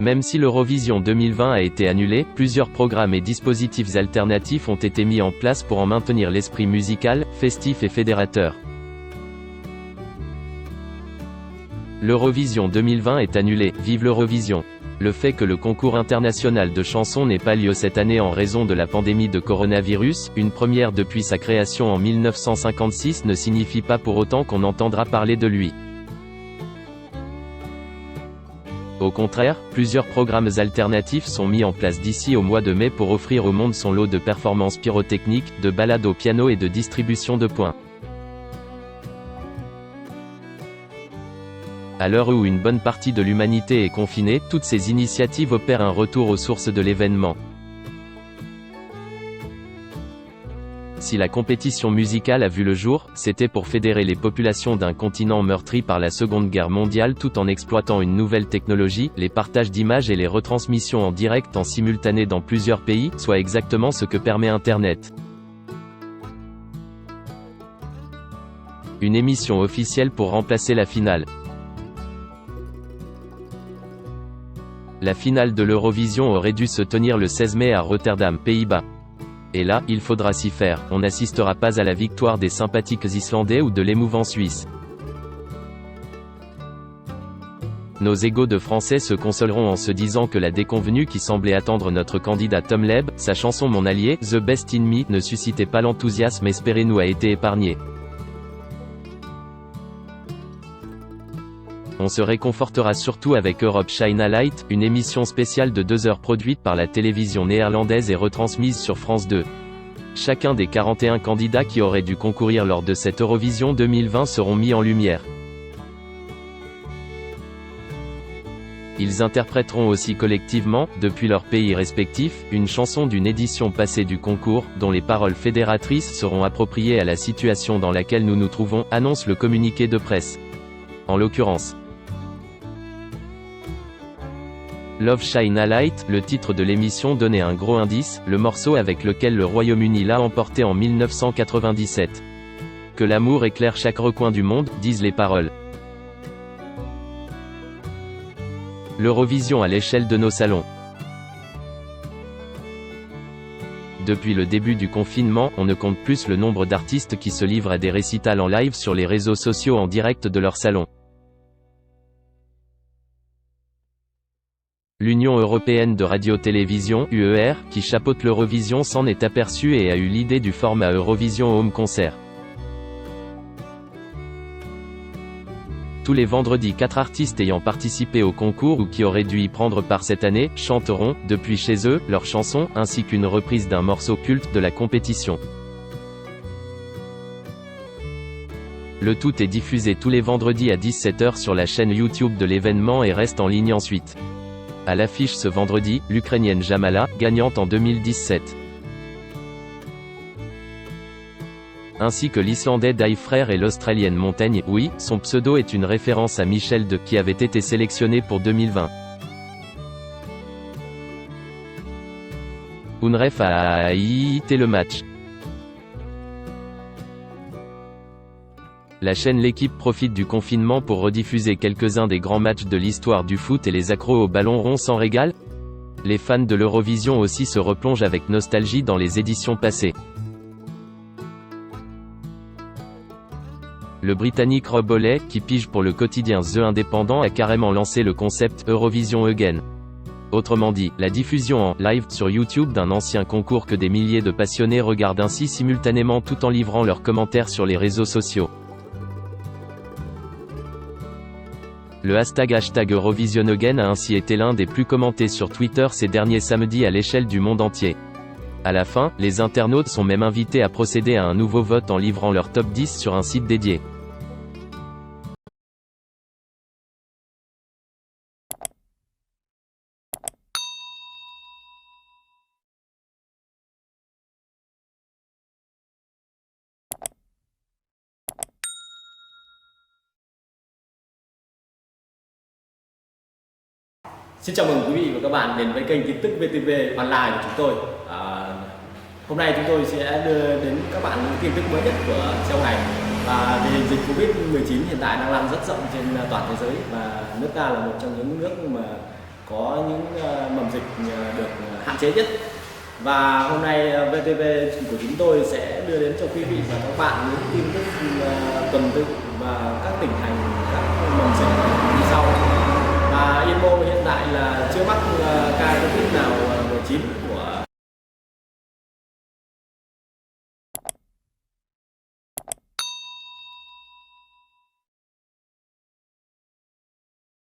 Même si l'Eurovision 2020 a été annulé, plusieurs programmes et dispositifs alternatifs ont été mis en place pour en maintenir l'esprit musical, festif et fédérateur. L'Eurovision 2020 est annulé, vive l'Eurovision. Le fait que le concours international de chansons n'ait pas lieu cette année en raison de la pandémie de coronavirus, une première depuis sa création en 1956, ne signifie pas pour autant qu'on entendra parler de lui. Au contraire, plusieurs programmes alternatifs sont mis en place d'ici au mois de mai pour offrir au monde son lot de performances pyrotechniques, de ballades au piano et de distribution de points. À l'heure où une bonne partie de l'humanité est confinée, toutes ces initiatives opèrent un retour aux sources de l'événement. Si la compétition musicale a vu le jour, c'était pour fédérer les populations d'un continent meurtri par la Seconde Guerre mondiale tout en exploitant une nouvelle technologie, les partages d'images et les retransmissions en direct en simultané dans plusieurs pays, soit exactement ce que permet Internet. Une émission officielle pour remplacer la finale. La finale de l'Eurovision aurait dû se tenir le 16 mai à Rotterdam, Pays-Bas. Et là, il faudra s'y faire, on n'assistera pas à la victoire des sympathiques Islandais ou de l'émouvant Suisse. Nos égos de Français se consoleront en se disant que la déconvenue qui semblait attendre notre candidat Tom Leb, sa chanson Mon Allié, The Best in Me, ne suscitait pas l'enthousiasme espéré nous a été épargné. On se réconfortera surtout avec Europe Shine a Light, une émission spéciale de 2 heures produite par la télévision néerlandaise et retransmise sur France 2. Chacun des 41 candidats qui auraient dû concourir lors de cette Eurovision 2020 seront mis en lumière. Ils interpréteront aussi collectivement, depuis leurs pays respectifs, une chanson d'une édition passée du concours, dont les paroles fédératrices seront appropriées à la situation dans laquelle nous nous trouvons, annonce le communiqué de presse. En l'occurrence, Love Shine a Light, le titre de l'émission donnait un gros indice, le morceau avec lequel le Royaume-Uni l'a emporté en 1997. Que l'amour éclaire chaque recoin du monde, disent les paroles. L'Eurovision à l'échelle de nos salons. Depuis le début du confinement, on ne compte plus le nombre d'artistes qui se livrent à des récitals en live sur les réseaux sociaux en direct de leur salon. L'Union européenne de radio-télévision, UER, qui chapeaute l'Eurovision s'en est aperçue et a eu l'idée du format Eurovision Home Concert. Tous les vendredis, 4 artistes ayant participé au concours ou qui auraient dû y prendre part cette année, chanteront, depuis chez eux, leurs chansons, ainsi qu'une reprise d'un morceau culte de la compétition. Le tout est diffusé tous les vendredis à 17 h sur la chaîne YouTube de l'événement et reste en ligne ensuite. À l'affiche ce vendredi, l'Ukrainienne Jamala, gagnante en 2017. Ainsi que l'Islandais Dave Freyr et l'Australienne Montaigne, oui, son pseudo est une référence à Michel De, qui avait été sélectionné pour 2020. Unref a été le match. La chaîne L'équipe profite du confinement pour rediffuser quelques-uns des grands matchs de l'histoire du foot et les accros au ballon rond s'en régalent. Les fans de l'Eurovision aussi se replongent avec nostalgie dans les éditions passées. Le Britannique Rob Oley, qui pige pour le quotidien The Independent, a carrément lancé le concept Eurovision Again. Autrement dit, la diffusion en live sur YouTube d'un ancien concours que des milliers de passionnés regardent ainsi simultanément tout en livrant leurs commentaires sur les réseaux sociaux. Le hashtag Eurovision Again a ainsi été l'un des plus commentés sur Twitter ces derniers samedis à l'échelle du monde entier. À la fin, les internautes sont même invités à procéder à un nouveau vote en livrant leur top 10 sur un site dédié. Xin chào mừng quý vị và các bạn đến với kênh tin tức VTV Online của chúng tôi. Hôm nay chúng tôi sẽ đưa đến các bạn những tin tức mới nhất của châu này. Và tình hình dịch Covid-19 hiện tại đang lan rất rộng trên toàn thế giới và nước ta là một trong những nước mà có những mầm dịch được hạn chế nhất. Và hôm nay VTV của chúng tôi sẽ đưa đến cho quý vị và các bạn những tin tức tuần tự và các tỉnh thành, các mầm dịch như sau. Và Yên Mô hiện tại là chưa mắc ca Covid nào 19.